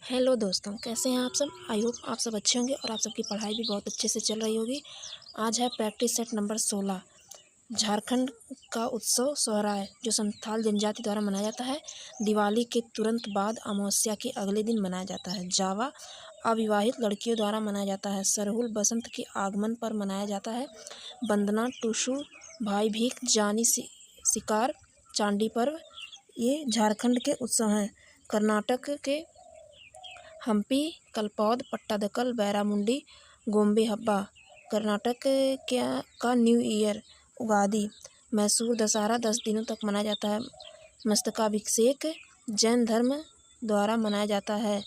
Hello दोस्तों, कैसे हैं आप सब। आई होप आप सब अच्छे होंगे और आप सबकी पढ़ाई भी बहुत अच्छे से चल रही होगी। आज है प्रैक्टिस सेट नंबर 16। झारखंड का उत्सव सोहराय जो संथाल जनजाति द्वारा मनाया जाता है। दिवाली के तुरंत बाद अमावस्या के अगले दिन मनाया जाता है। जावा अविवाहित लड़कियों द्वारा मनाया जाता है। सरहुल बसंत के आगमन पर मनाया जाता है। वंदना टुसु भाई भीख जानी शिकार चांदी पर्व ये झारखंड के उत्सव हैं। कर्नाटक के हम्पी कल्पौद पट्टादकल बैरामुंडी गोम्बे हब्बा कर्नाटक का न्यू ईयर उगादी। मैसूर दशहरा 10 दिनों तक मनाया जाता है। मस्तकाभिषेक जैन धर्म द्वारा मनाया जाता है।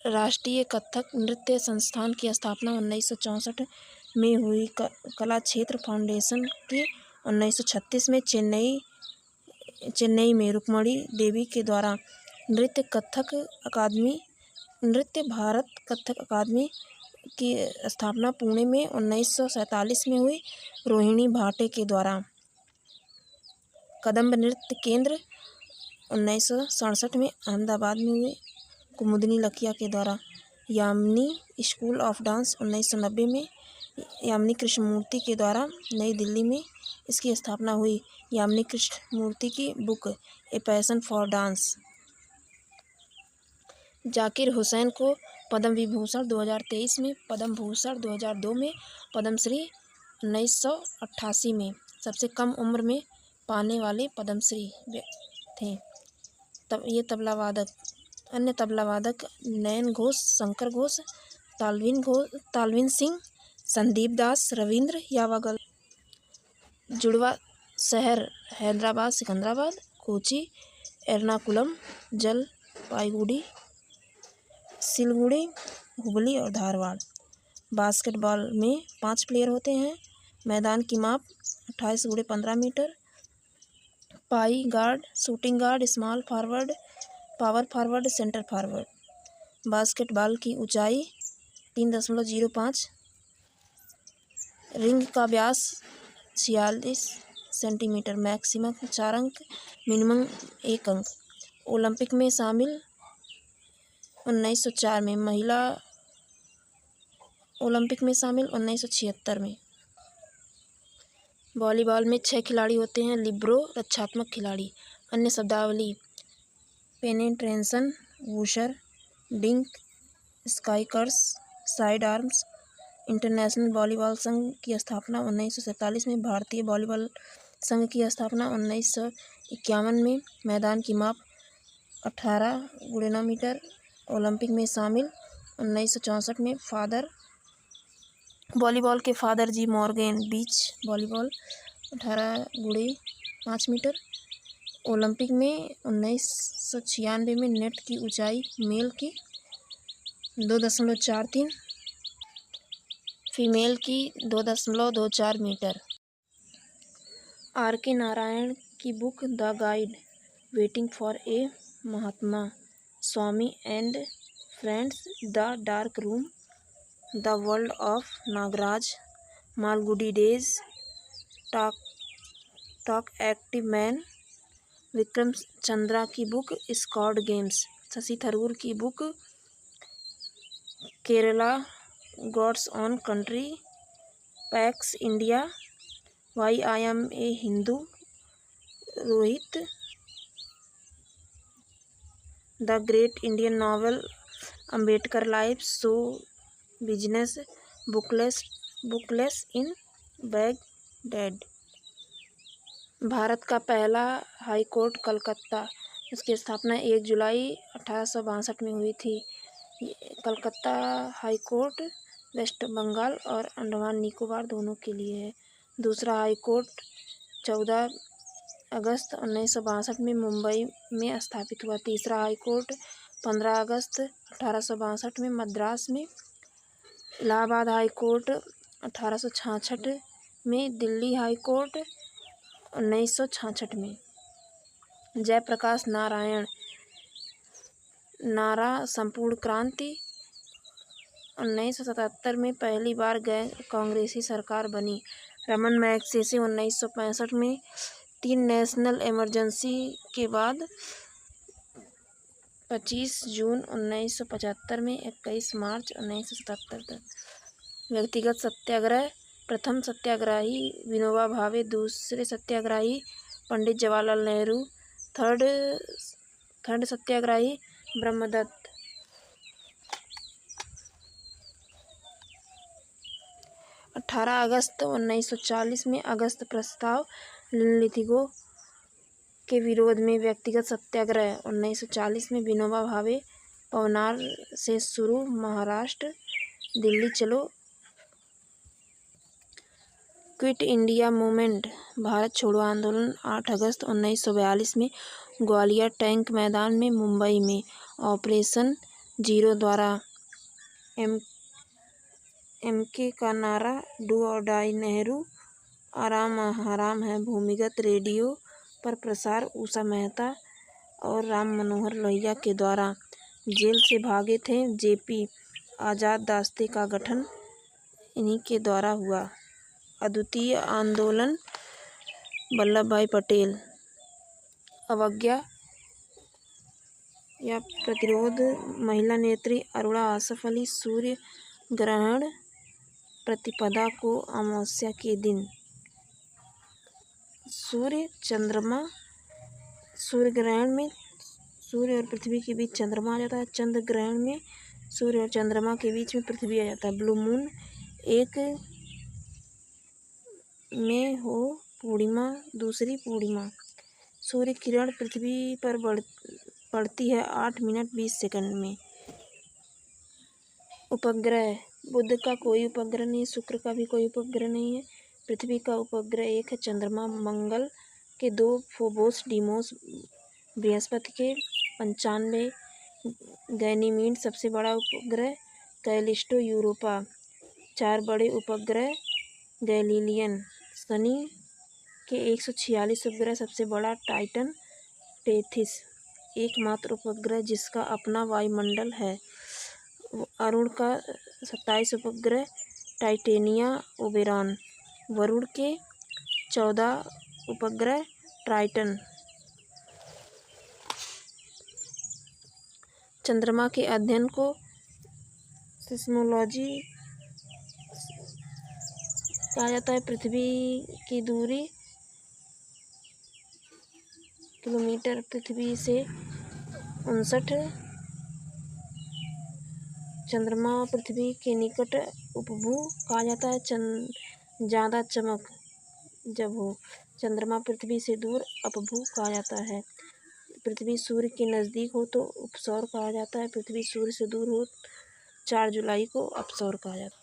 राष्ट्रीय कथक नृत्य संस्थान की स्थापना 1964 में हुई। कला क्षेत्र फाउंडेशन की 1936 में चेन्नई में रुक्मणी देवी के द्वारा। नृत्य भारत कथक अकादमी की स्थापना पुणे में 1947 में हुई रोहिणी भाटे के द्वारा। कदम्ब नृत्य केंद्र 1967 में अहमदाबाद में हुए कुमुदनी लखिया के द्वारा। यामिनी स्कूल ऑफ डांस 1990 में यामिनी कृष्णमूर्ति के द्वारा नई दिल्ली में इसकी स्थापना हुई। यामिनी कृष्णमूर्ति की book a passion for dance. Zakir Hussain को पद्म विभूषण 2023 में, पद्म भूषण 2002 में, पद्मश्री 1988 में सबसे कम उम्र में पाने वाले पद्मश्री थे। ये तबला वादक अन्य तबला वादक नयन घोष, शंकर घोष, तालविन सिंह, संदीप दास, रविंद्र यावागल। जुड़वा शहर हैदराबाद, सिकंदराबाद, कोची, एर्नाकुलम, जलपाईगुड़ी, सिलगुड़ी, हुबली और धारवाड़। बास्केटबॉल में 5 प्लेयर होते हैं। मैदान की माप 28 × 15 मीटर। पाई guard, shooting guard, small forward, power forward, centre forward. Basketball की ऊंचाई 3.05। रिंग का व्यास 46 सेंटीमीटर। मैक्सिमम 4 अंक, मिनिमम 1 अंक। ओलंपिक में शामिल 1904 में। महिला ओलंपिक में शामिल 1976 में। वॉलीबॉल में 6 खिलाड़ी होते हैं। लिब्रो रक्षात्मक खिलाड़ी। अन्य शब्दावली पेनेट्रेशन, वूशर, डिंक, स्काइकर्स, साइड आर्म्स। इंटरनेशनल वॉलीबॉल संघ की स्थापना 1947 में। भारतीय वॉलीबॉल संघ की स्थापना 1951 में। मैदान की माप 18 × 9 मीटर। ओलंपिक में शामिल 1964 में। वॉलीबॉल के father G Morgan. Beach volleyball 18 × 5 metre. Olympic में 1996 में। नेट की ऊंचाई मेल की 2.43, फीमेल की 2.24 मीटर। R.K. नारायण की book the guide waiting for a Mahatma Swami and friends, the dark room, the world of Nagaraj, Malgudi days, talkative man. Vikram Chandra की book sacred games. Shashi Tharoor की book Kerala God's own country, pax India, why I am a Hindu. Riot the great Indian novel, Ambedkar life, show business, bookless in Baghdad. Bharat का पहला high court Calcutta. इसकी स्थापना 1 जुलाई 1862 में हुई थी। Calcutta high court West Bengal और अंडमान निकोबार दोनों के लिए है। दूसरा हाई कोर्ट 14 अगस्त 1962 में मुंबई में स्थापित हुआ। तीसरा हाई कोर्ट 15 अगस्त 1862 में मद्रास में। इलाहाबाद हाई कोर्ट 1866 में। दिल्ली हाई कोर्ट 1966 में। जयप्रकाश नारायण नारा संपूर्ण क्रांति 1977 में पहली बार गैर कांग्रेसी सरकार बनी। रमन मैगसेसे 1965 में। 3 नेशनल इमरजेंसी के बाद 25 जून 1975 में 21 मार्च 1977 तक व्यक्तिगत सत्याग्रह। प्रथम सत्याग्रही विनोबा भावे, दूसरे सत्याग्रही पंडित जवाहरलाल नेहरू, थर्ड सत्याग्रही ब्रह्मदत्त। 18 अगस्त 1940 में अगस्त प्रस्ताव निम्नलिखितों के विरोध में व्यक्तिगत सत्याग्रह। 1940 में विनोबा भावे, पवनार से शुरू, महाराष्ट्र, दिल्ली चलो। क्विट इंडिया मूवमेंट, भारत छोड़ो आंदोलन। 8 अगस्त 1942 में ग्वालियर टैंक मैदान में। मुंबई में ऑपरेशन जीरो द्वारा एमके का नारा डू और डाई। नेहरू आराम हराम है भूमिगत रेडियो पर प्रसार उषा मेहता और राम मनोहर लोहिया के द्वारा। जेल से भागे थे जेपी आज़ाद, दास्ते का गठन इन्हीं के द्वारा हुआ। अद्वितीय आंदोलन वल्लभ भाई पटेल। अवज्ञा या प्रतिरोध महिला नेत्री अरुणा आसफ अली। सूर्य ग्रहण प्रतिपदा को अमावस्या के दिन। सूर्य ग्रहण में सूर्य और पृथ्वी के बीच चंद्रमा आ जाता है। चंद्र ग्रहण में सूर्य और चंद्रमा के बीच में पृथ्वी आ जाता है। ब्लू मून एक में हो पूर्णिमा, दूसरी पूर्णिमा। सूर्य किरण पृथ्वी पर पड़ती है 8 मिनट 20 सेकंड में। उपग्रह, बुध का कोई उपग्रह नहीं, शुक्र का भी कोई उपग्रह नहीं है। पृथ्वी का उपग्रह एक है चंद्रमा। मंगल के 2, फोबोस डीमोस। बृहस्पति के 95, गैनीमीड सबसे बड़ा उपग्रह। Callisto Europa. 4 बड़े उपग्रह गैलीलियन। शनि के 146 उपग्रह, सबसे बड़ा टाइटन टेथिस। एकमात्र उपग्रह जिसका अपना वायुमंडल है। अरुण का 27 उपग्रह टाइटेनिया ओबेरॉन। वरुण के 14 उपग्रह ट्राइटन। चंद्रमा के अध्ययन को सिस्मोलॉजी कहा जाता है। पृथ्वी की दूरी किलोमीटर, पृथ्वी से 59। चंद्रमा पृथ्वी के निकट उपभू कहा जाता है। ज़्यादा चमक जब हो। चंद्रमा पृथ्वी से दूर अपभू कहा जाता है। पृथ्वी सूर्य के नज़दीक हो तो उपसौर कहा जाता है। पृथ्वी सूर्य से दूर हो 4 जुलाई को अपसौर कहा जाता है।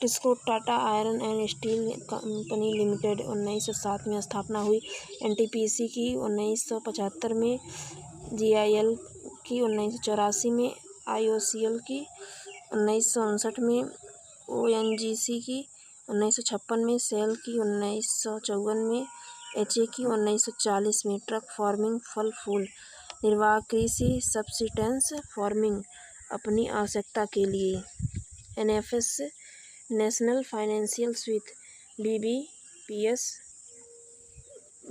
TISCO Tata iron and steel company limited 1907 में स्थापना हुई। एनटीपीसी की 1975 में, जीआईएल की 1984 में, आईओसीएल की 1959 में, ओएनजीसी की 1956 में, सेल की 1954 में, एचए की 1940 में। ट्रक फार्मिंग, फल फूल निर्वाह, कृषि सब्सिस्टेंस फार्मिंग अपनी आवश्यकता के लिए। NFS national financial switch. BBPS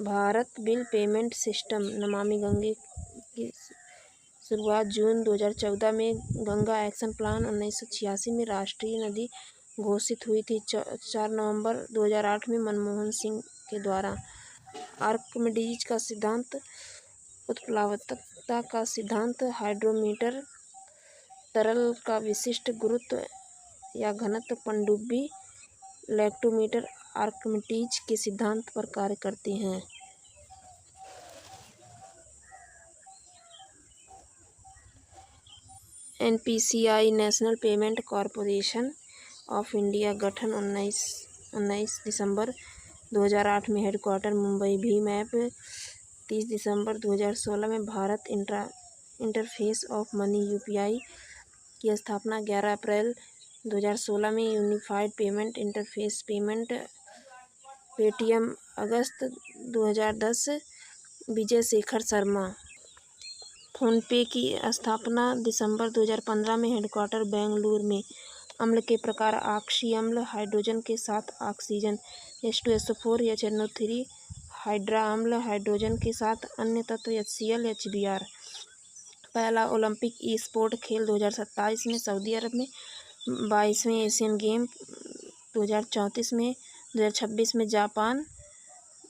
Bharat bill payment system. Namami Gange की शुरुआत जून 2014 में। गंगा एक्शन प्लान 1986 में राष्ट्रीय नदी घोषित हुई थी। 4 नवंबर 2008 में मनमोहन सिंह के द्वारा। आर्किमिडीज का सिद्धांत, उत्प्लावकता का सिद्धांत, हाइड्रोमीटर, तरल का विशिष्ट गुरुत्व या घनत्व, पनडुब्बी, लैक्टोमीटर आर्किमिडीज के सिद्धांत पर कार्य करते हैं। NPCI national payment corporation of India गठन 19 दिसंबर 2008 में। हेडक्वार्टर मुंबई। भीम ऐप 30 दिसंबर 2016 में। Bharat interface of money UPI की स्थापना 11 अप्रैल 2016 में। यूनिफाइड पेमेंट इंटरफेस पेटीएम अगस्त 2010। विजय शेखर शर्मा। फोनपे की स्थापना दिसंबर 2015 में। हेडक्वार्टर बेंगलुरु में। अम्ल के प्रकार, ऑक्सी अम्ल, हाइड्रोजन के साथ ऑक्सीजन, H2SO4, HNO3, हाइड्रा अम्ल, हाइड्रोजन के साथ अन्य तत्व HCl, HBr। पहला ओलंपिक ई स्पोर्ट खेल 2027 में सऊदी अरब में, 22वें एशियन गेम 2034 में, 2026 में जापान,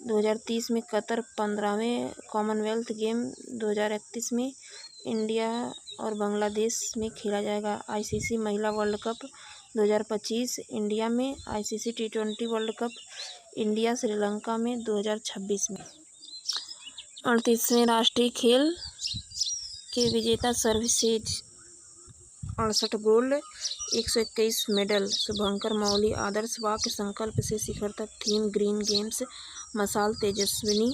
2030 में कतर, 15वें कॉमनवेल्थ गेम 2031 में इंडिया और बांग्लादेश में खेला जाएगा। आईसीसी महिला वर्ल्ड कप 2025 इंडिया में, ICC T20 world cup India Sri Lanka में 2026 में। 38वें राष्ट्रीय खेल के विजेता सर्वश्रेष्ठ 68 गोल्ड, 121 मेडल। शुभंकर मौली आदर्श वाक्य संकल्प से शिखर तक थीम ग्रीन गेम्स मशाल तेजस्विनी।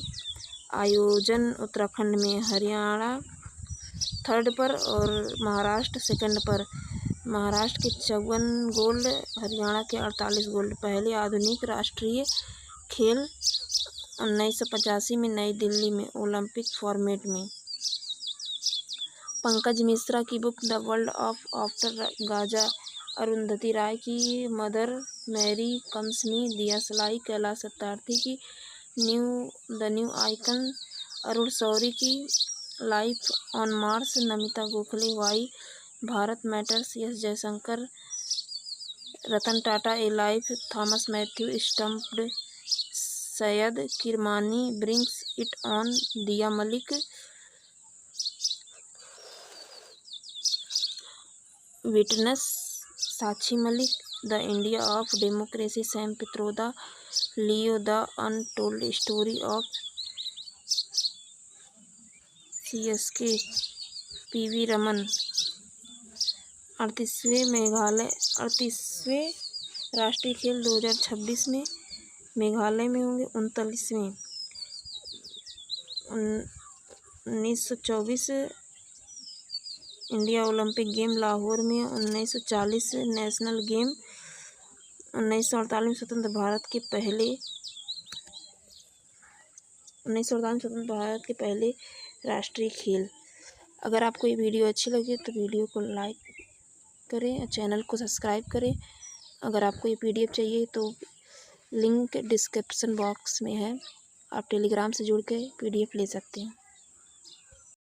आयोजन उत्तराखंड में, हरियाणा थर्ड पर और महाराष्ट्र सेकंड पर। महाराष्ट्र के 54 गोल्ड, हरियाणा के 48 गोल्ड। पहले आधुनिक राष्ट्रीय खेल 1985 में नई दिल्ली में ओलंपिक फॉर्मेट में। पंकज मिश्रा की book the world of after Gaza. Arundhati Roy की मदर मैरी कम्स मी। दिया सलाई कैलाश सत्यार्थी की the new icon. Arun Shourie की life on Mars. Namita Gokhale why Bharat matters. S Jaishankar Ratan Tata a life. Thomas Mathew stumped. Syed Kirmani brings it on. Diya Malik. Witness Sakshi Malik. The India of democracy Sam Pitroda. Leo the untold story of CSK PV Raman. 38वें राष्ट्रीय खेल 2026 में मेघालय में होंगे। 39वें 1924 इंडिया ओलंपिक गेम लाहौर में। 1940 नेशनल गेम। 1948 में स्वतंत्र भारत के पहले राष्ट्रीय खेल। अगर आपको ये वीडियो अच्छी लगी तो वीडियो को लाइक करें और चैनल को सब्सक्राइब करें। अगर आपको ये PDF चाहिए तो लिंक डिस्क्रिप्शन बॉक्स में है, आप टेलीग्राम से जुड़ के PDF ले सकते हैं।